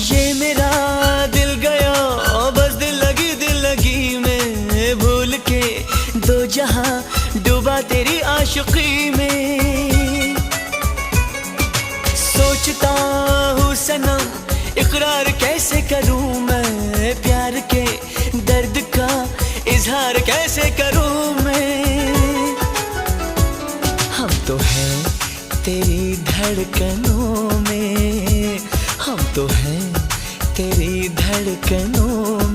ये मेरा दिल गया बस दिल लगी में, भूल के दो जहां डूबा तेरी आशिकी में। सोचता हूँ सनम इकरार कैसे करूँ मैं, प्यार के दर्द का इजहार कैसे करूँ मैं। हम तो हैं तेरी धड़कनों में, हम तो हैं तेरी धड़कनों